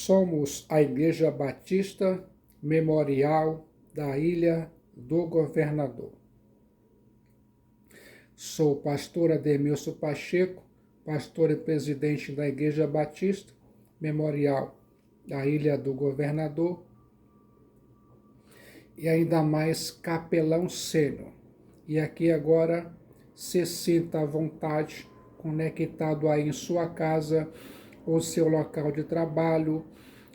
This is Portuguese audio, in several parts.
Somos a Igreja Batista Memorial da Ilha do Governador. Sou o pastor Ademilson Pacheco, pastor e presidente da Igreja Batista Memorial da Ilha do Governador e ainda mais capelão sênior. E aqui agora se sinta à vontade, conectado aí em sua casa ou seu local de trabalho.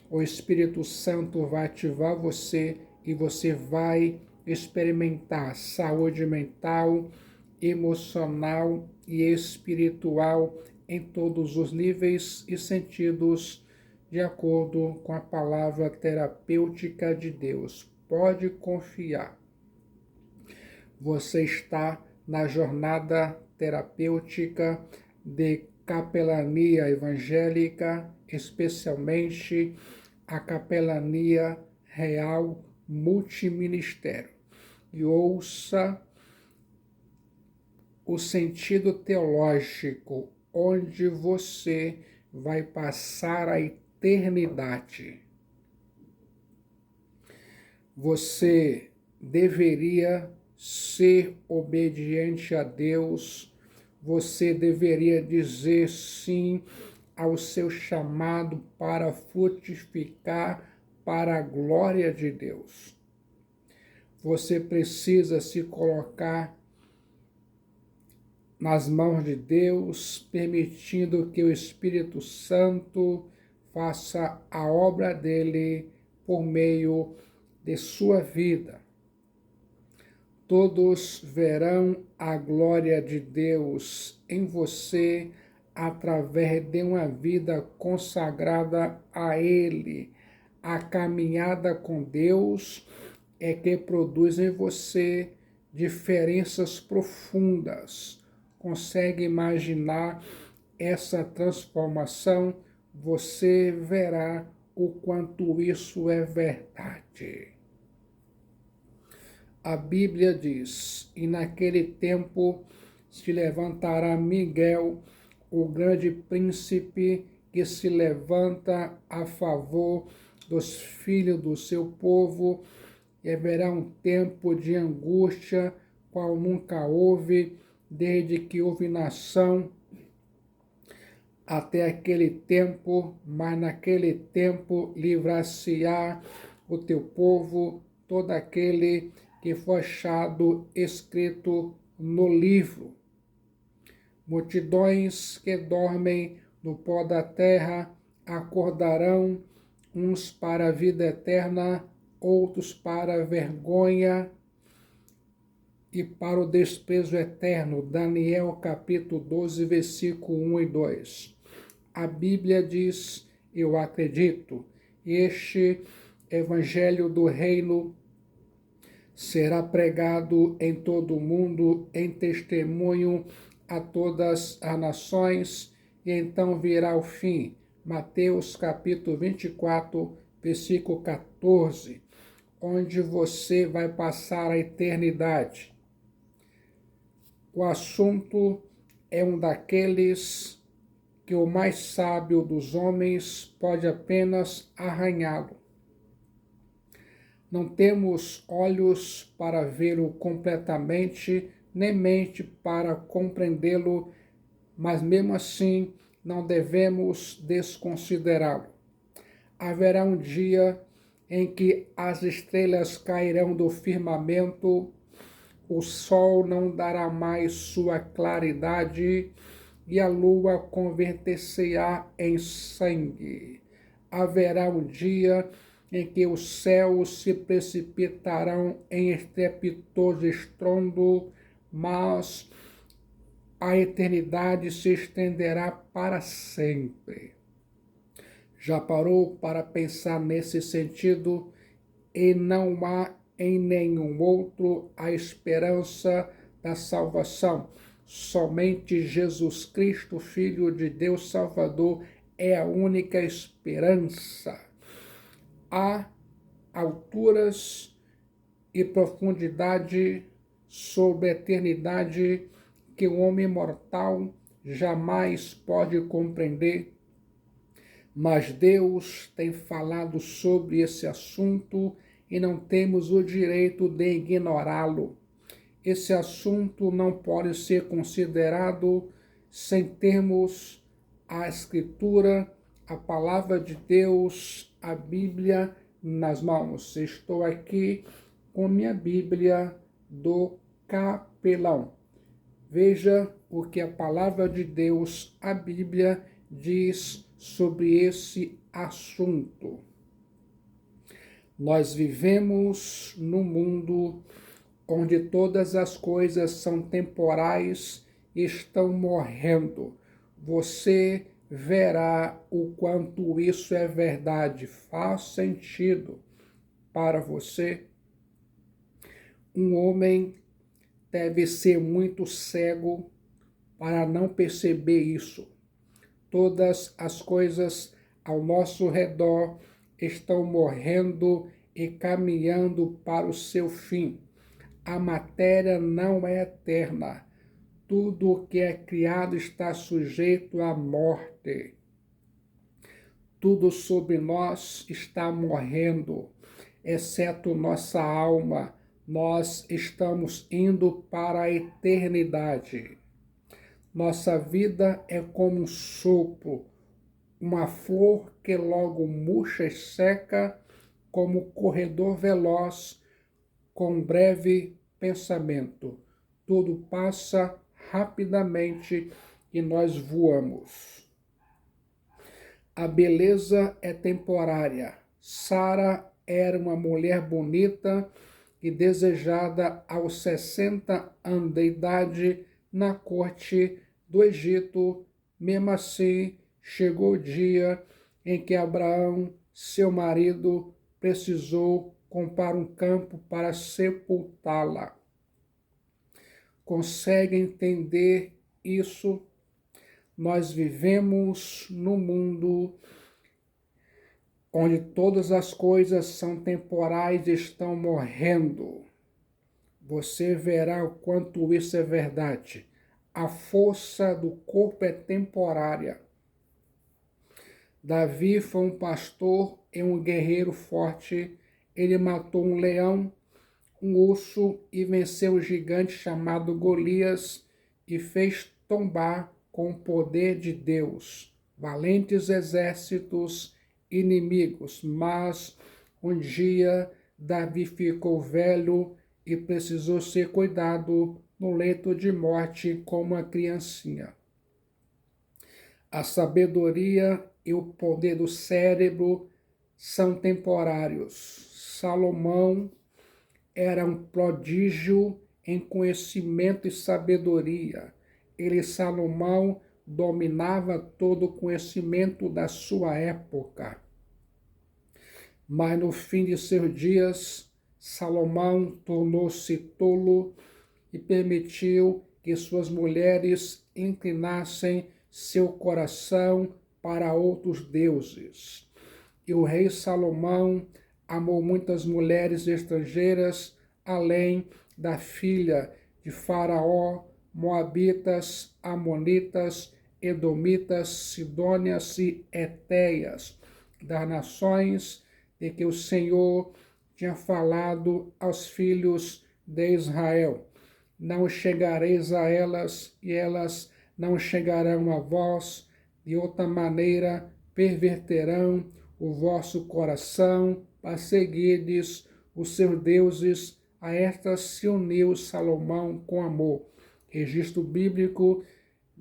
O Espírito Santo vai ativar você e você vai experimentar saúde mental, emocional e espiritual em todos os níveis e sentidos, de acordo com a palavra terapêutica de Deus. Pode confiar. Você está na jornada terapêutica de capelania evangélica, especialmente a capelania real multiministério. E ouça o sentido teológico, onde você vai passar a eternidade. Você deveria ser obediente a Deus, você deveria dizer sim ao seu chamado para frutificar para a glória de Deus. Você precisa se colocar nas mãos de Deus, permitindo que o Espírito Santo faça a obra dele por meio de sua vida. Todos verão a glória de Deus em você através de uma vida consagrada a Ele. A caminhada com Deus é que produz em você diferenças profundas. Consegue imaginar essa transformação? Você verá o quanto isso é verdade. A Bíblia diz: e naquele tempo se levantará Miguel, o grande príncipe, que se levanta a favor dos filhos do seu povo, e haverá um tempo de angústia, qual nunca houve, desde que houve nação até aquele tempo, mas naquele tempo livrar-se-á o teu povo, todo aquele que foi achado escrito no livro. Multidões que dormem no pó da terra acordarão, uns para a vida eterna, outros para a vergonha e para o desprezo eterno. Daniel capítulo 12, versículo 1 e 2. A Bíblia diz: eu acredito, este evangelho do reino será pregado em todo o mundo em testemunho a todas as nações, e então virá o fim. Mateus capítulo 24, versículo 14, onde você vai passar a eternidade. O assunto é um daqueles que o mais sábio dos homens pode apenas arranhá-lo. Não temos olhos para vê-lo completamente, nem mente para compreendê-lo, mas mesmo assim não devemos desconsiderá-lo. Haverá um dia em que as estrelas cairão do firmamento, o sol não dará mais sua claridade e a lua converter-se-á em sangue. Haverá um dia em que os céus se precipitarão em estrepitoso estrondo, mas a eternidade se estenderá para sempre. Já parou para pensar nesse sentido? E não há em nenhum outro a esperança da salvação. Somente Jesus Cristo, Filho de Deus Salvador, é a única esperança. Há alturas e profundidade sobre a eternidade que o homem mortal jamais pode compreender. Mas Deus tem falado sobre esse assunto e não temos o direito de ignorá-lo. Esse assunto não pode ser considerado sem termos a Escritura, a Palavra de Deus, a Bíblia nas mãos. Estou aqui com minha Bíblia do capelão. Veja o que a Palavra de Deus, a Bíblia, diz sobre esse assunto. Nós vivemos num mundo onde todas as coisas são temporais e estão morrendo. Você verá o quanto isso é verdade. Faz sentido para você? Um homem deve ser muito cego para não perceber isso. Todas as coisas ao nosso redor estão morrendo e caminhando para o seu fim. A matéria não é eterna. Tudo o que é criado está sujeito à morte. Tudo sobre nós está morrendo, exceto nossa alma. Nós estamos indo para a eternidade. Nossa vida é como um sopro, uma flor que logo murcha e seca, como corredor veloz, com breve pensamento. Tudo passa rapidamente e nós voamos. A beleza é temporária. Sara era uma mulher bonita e desejada aos 60 anos de idade na corte do Egito. Mesmo assim, chegou o dia em que Abraão, seu marido, precisou comprar um campo para sepultá-la. Consegue entender isso? Nós vivemos num mundo onde todas as coisas são temporais e estão morrendo. Você verá o quanto isso é verdade. A força do corpo é temporária. Davi foi um pastor e um guerreiro forte. Ele matou um leão, um urso e venceu um gigante chamado Golias e fez tombar com o poder de Deus valentes exércitos inimigos. Mas um dia Davi ficou velho e precisou ser cuidado no leito de morte como uma criancinha. A sabedoria e o poder do cérebro são temporários. Salomão era um prodígio em conhecimento e sabedoria. Salomão, dominava todo o conhecimento da sua época. Mas no fim de seus dias, Salomão tornou-se tolo e permitiu que suas mulheres inclinassem seu coração para outros deuses. E o rei Salomão amou muitas mulheres estrangeiras, além da filha de Faraó, moabitas, amonitas, edomitas, sidônias e etéias, das nações de que o Senhor tinha falado aos filhos de Israel. Não chegareis a elas, e elas não chegarão a vós, de outra maneira perverterão o vosso coração para seguirdes os seus deuses. A estas se uniu Salomão com amor. Registro bíblico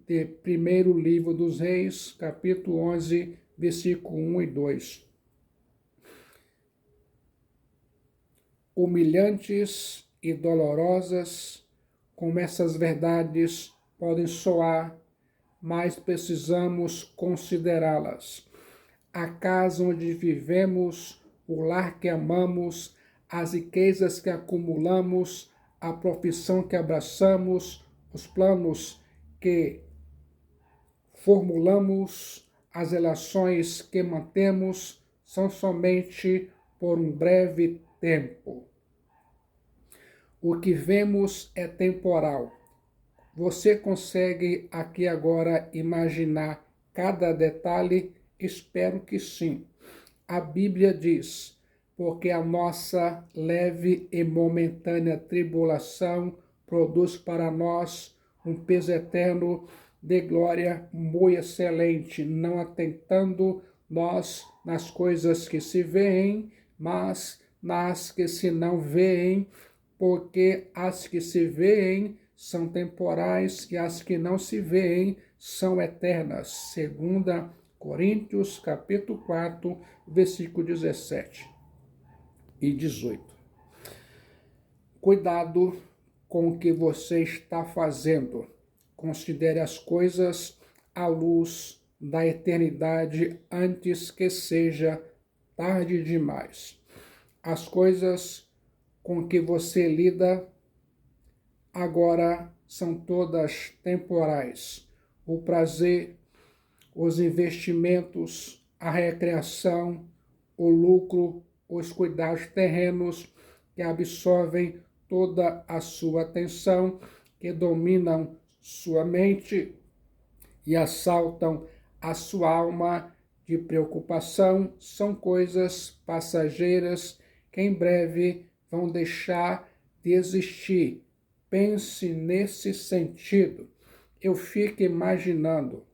de primeiro livro dos Reis, capítulo 11, versículo 1 e 2. Humilhantes e dolorosas, como essas verdades podem soar, mas precisamos considerá-las. A casa onde vivemos, o lar que amamos, as riquezas que acumulamos, a profissão que abraçamos, os planos que formulamos, as relações que mantemos, são somente por um breve tempo. O que vemos é temporal. Você consegue aqui agora imaginar cada detalhe? Espero que sim. A Bíblia diz: porque a nossa leve e momentânea tribulação produz para nós um peso eterno de glória muito excelente, não atentando nós nas coisas que se veem, mas nas que se não veem, porque as que se veem são temporais e as que não se veem são eternas. Segunda Coríntios, capítulo 4, versículo 17 e 18. Cuidado com o que você está fazendo. Considere as coisas à luz da eternidade antes que seja tarde demais. As coisas com que você lida agora são todas temporais. O prazer, os investimentos, a recreação, o lucro, os cuidados terrenos que absorvem toda a sua atenção, que dominam sua mente e assaltam a sua alma de preocupação, são coisas passageiras que em breve vão deixar de existir. Pense nesse sentido. Eu fico imaginando.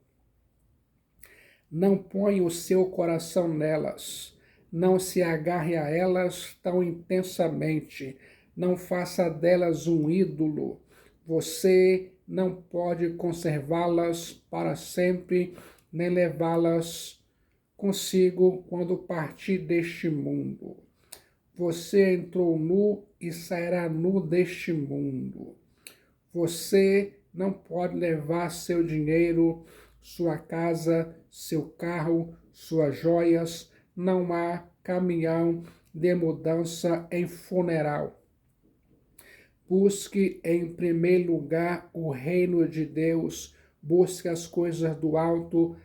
Não ponha o seu coração nelas. Não se agarre a elas tão intensamente. Não faça delas um ídolo. Você não pode conservá-las para sempre, nem levá-las consigo quando partir deste mundo. Você entrou nu e sairá nu deste mundo. Você não pode levar seu dinheiro, sua casa, seu carro, suas joias. Não há caminhão de mudança em funeral. Busque em primeiro lugar o reino de Deus. Busque as coisas do alto,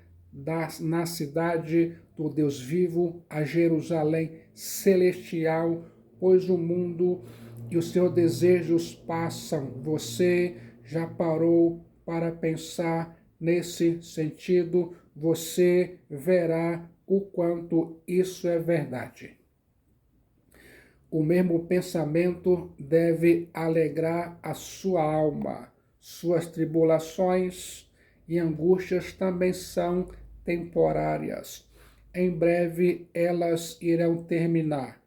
na cidade do Deus vivo, a Jerusalém celestial, pois o mundo e os seus desejos passam. Você já parou para pensar nesse sentido? Você verá o quanto isso é verdade. O mesmo pensamento deve alegrar a sua alma. Suas tribulações e angústias também são temporárias. Em breve elas irão terminar.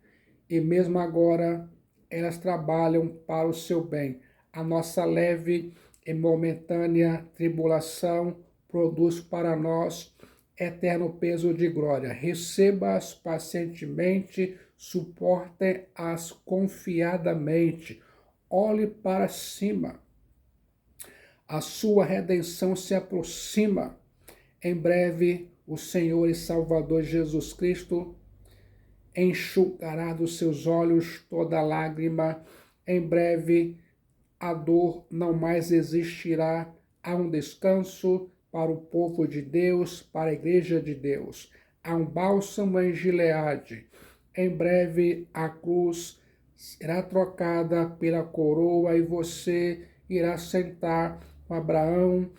E mesmo agora elas trabalham para o seu bem. A nossa leve e momentânea tribulação produz para nós eterno peso de glória. Receba-as pacientemente, suporte-as confiadamente. Olhe para cima. A sua redenção se aproxima. Em breve, o Senhor e Salvador Jesus Cristo enxugará dos seus olhos toda lágrima. Em breve, a dor não mais existirá. Há um descanso para o povo de Deus, para a igreja de Deus. Há um bálsamo em Gileade. Em breve, a cruz será trocada pela coroa e você irá sentar com Abraão,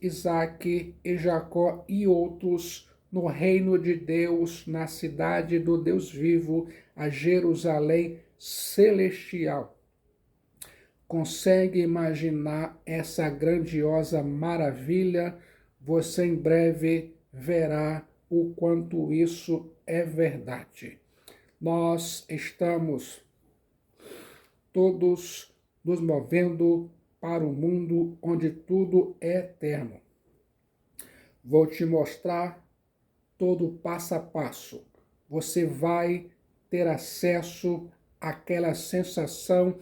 Isaque e Jacó e outros no reino de Deus, na cidade do Deus vivo, a Jerusalém celestial. Consegue imaginar essa grandiosa maravilha? Você em breve verá o quanto isso é verdade. Nós estamos todos nos movendo para o mundo onde tudo é eterno. Vou te mostrar todo passo a passo. Você vai ter acesso àquela sensação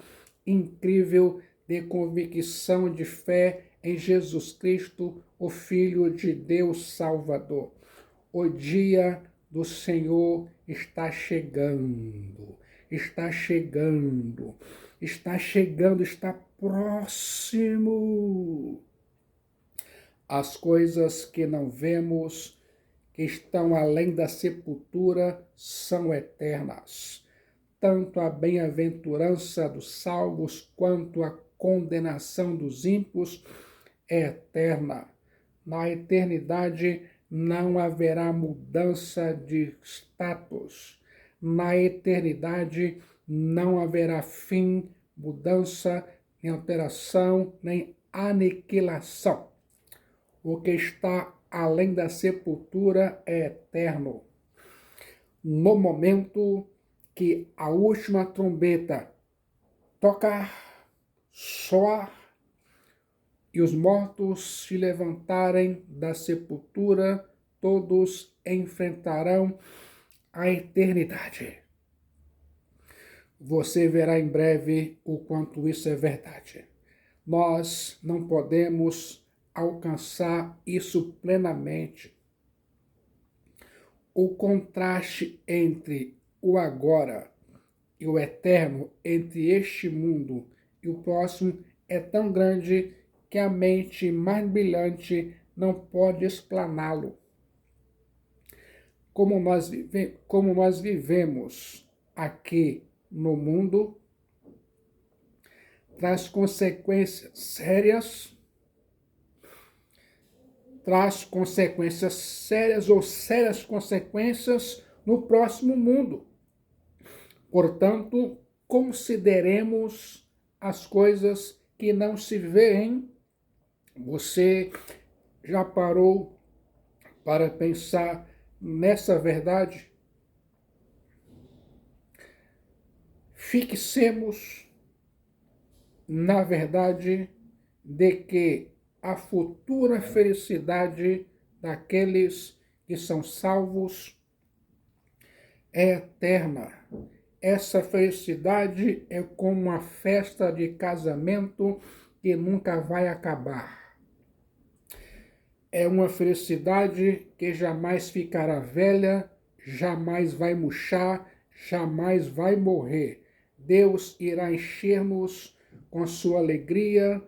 incrível de convicção de fé em Jesus Cristo, o Filho de Deus Salvador. O dia do Senhor está chegando, está chegando, está chegando, está próximo. As coisas que não vemos, que estão além da sepultura, são eternas. Tanto a bem-aventurança dos salvos quanto a condenação dos ímpios é eterna. Na eternidade não haverá mudança de status. Na eternidade não haverá fim, mudança, nem alteração, nem aniquilação. O que está além da sepultura é eterno. No momento que a última trombeta tocar, soar, e os mortos se levantarem da sepultura, todos enfrentarão a eternidade. Você verá em breve o quanto isso é verdade. Nós não podemos alcançar isso plenamente. O contraste entre o agora e o eterno, entre este mundo e o próximo, é tão grande que a mente mais brilhante não pode explaná-lo. Como nós vivemos aqui no mundo, traz consequências sérias ou sérias consequências no próximo mundo. Portanto, consideremos as coisas que não se veem. Você já parou para pensar nessa verdade? Fixemos na verdade de que a futura felicidade daqueles que são salvos é eterna. Essa felicidade é como uma festa de casamento que nunca vai acabar. É uma felicidade que jamais ficará velha, jamais vai murchar, jamais vai morrer. Deus irá encher-nos com sua alegria,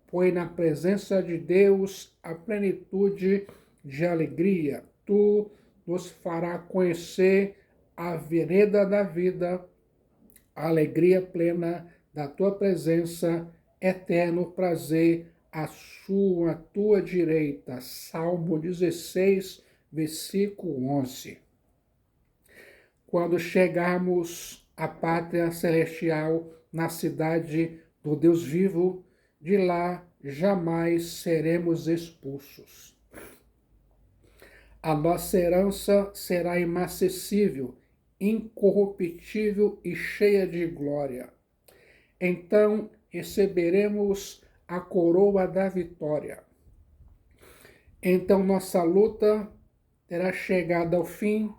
pois na presença de Deus a plenitude de alegria. Tu nos fará conhecer a vereda da vida, a alegria plena da tua presença, eterno prazer à tua direita. Salmo 16, versículo 11. Quando chegarmos à pátria celestial, na cidade do Deus vivo, de lá jamais seremos expulsos. A nossa herança será inacessível, incorruptível e cheia de glória. Então receberemos a coroa da vitória. Então nossa luta terá chegado ao fim,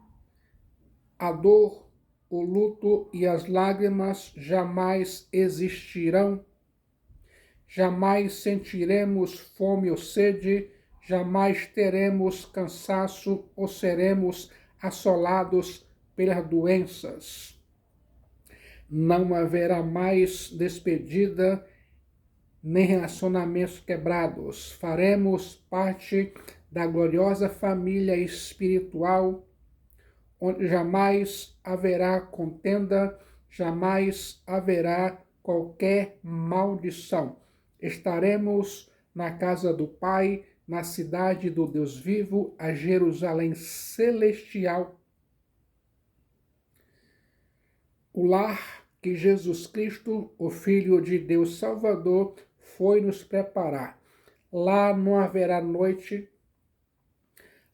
a dor, o luto e as lágrimas jamais existirão, jamais sentiremos fome ou sede, jamais teremos cansaço ou seremos assolados pelas doenças. Não haverá mais despedida nem relacionamentos quebrados. Faremos parte da gloriosa família espiritual, onde jamais haverá contenda, jamais haverá qualquer maldição. Estaremos na casa do Pai, na cidade do Deus vivo, a Jerusalém celestial. O lar que Jesus Cristo, o Filho de Deus Salvador, foi nos preparar. Lá não haverá noite,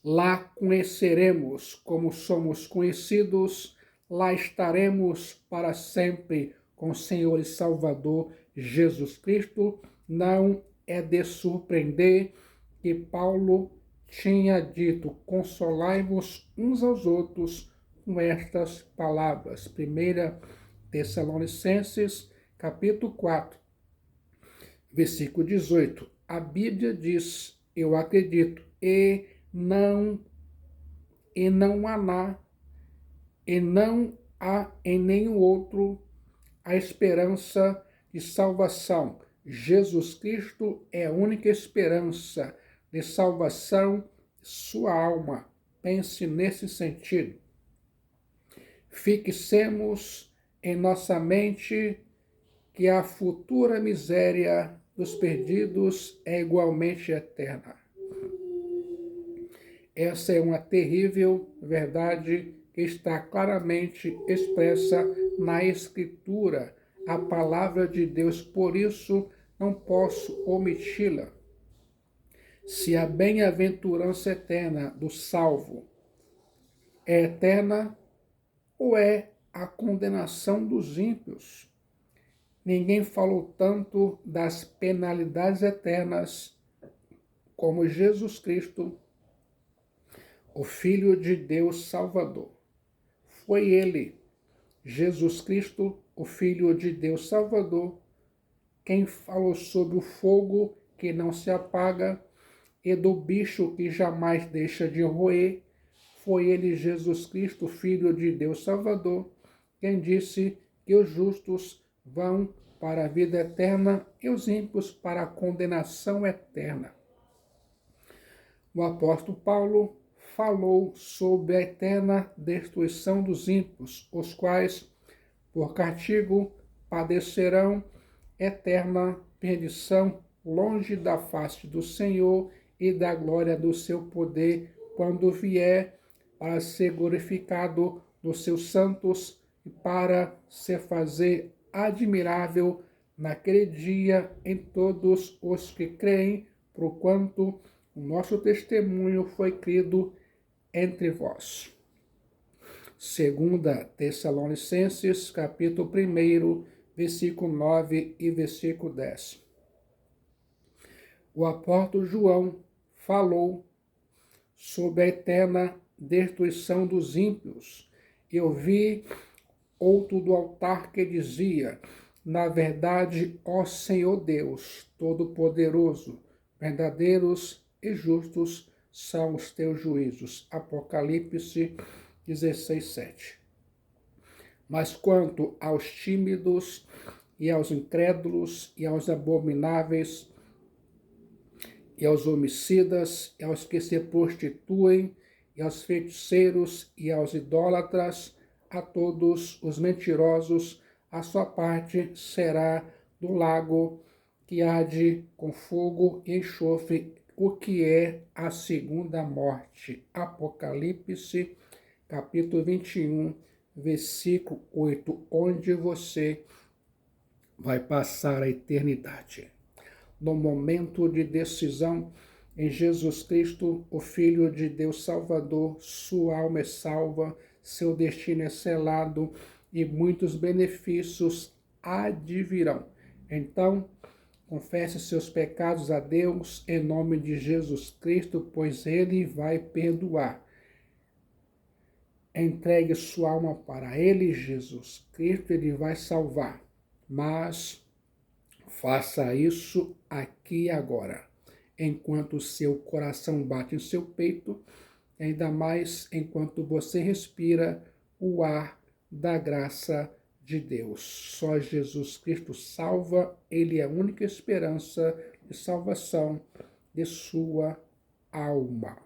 lá conheceremos como somos conhecidos, lá estaremos para sempre com o Senhor e Salvador Jesus Cristo. Não é de surpreender que Paulo tinha dito: consolai-vos uns aos outros com estas palavras. 1 Tessalonicenses, capítulo 4, versículo 18. A Bíblia diz: eu acredito, e não há em nenhum outro a esperança de salvação. Jesus Cristo é a única esperança de salvação de sua alma. Pense nesse sentido. Fixemos em nossa mente que a futura miséria dos perdidos é igualmente eterna. Essa é uma terrível verdade que está claramente expressa na Escritura, a palavra de Deus, por isso não posso omiti-la. Se a bem-aventurança eterna do salvo é eterna, ou é a condenação dos ímpios? Ninguém falou tanto das penalidades eternas como Jesus Cristo, o Filho de Deus Salvador. Foi ele, Jesus Cristo, o Filho de Deus Salvador, quem falou sobre o fogo que não se apaga e do bicho que jamais deixa de roer. Foi ele, Jesus Cristo, Filho de Deus Salvador, quem disse que os justos vão para a vida eterna e os ímpios para a condenação eterna. O apóstolo Paulo falou sobre a eterna destruição dos ímpios, os quais, por castigo, padecerão eterna perdição longe da face do Senhor e da glória do seu poder, quando vier para ser glorificado dos seus santos e para se fazer admirável naquele dia em todos os que creem, porquanto o nosso testemunho foi crido entre vós. Segunda Tessalonicenses, capítulo 1, versículo 9 e versículo 10. O apóstolo João falou sobre a eterna destruição dos ímpios. Eu vi outro do altar que dizia: na verdade, ó Senhor Deus Todo-Poderoso, verdadeiros e justos são os teus juízos. Apocalipse 16, 7. Mas quanto aos tímidos e aos incrédulos e aos abomináveis e aos homicidas e aos que se prostituem e aos feiticeiros e aos idólatras, a todos os mentirosos, a sua parte será do lago que arde com fogo e enxofre, o que é a segunda morte. Apocalipse, capítulo 21, versículo 8, onde você vai passar a eternidade. No momento de decisão, em Jesus Cristo, o Filho de Deus Salvador, sua alma é salva, seu destino é selado e muitos benefícios advirão. Então, confesse seus pecados a Deus em nome de Jesus Cristo, pois Ele vai perdoar. Entregue sua alma para Ele, Jesus Cristo, Ele vai salvar. Mas faça isso aqui e agora, enquanto o seu coração bate em seu peito, ainda mais enquanto você respira o ar da graça de Deus. Só Jesus Cristo salva, Ele é a única esperança de salvação de sua alma.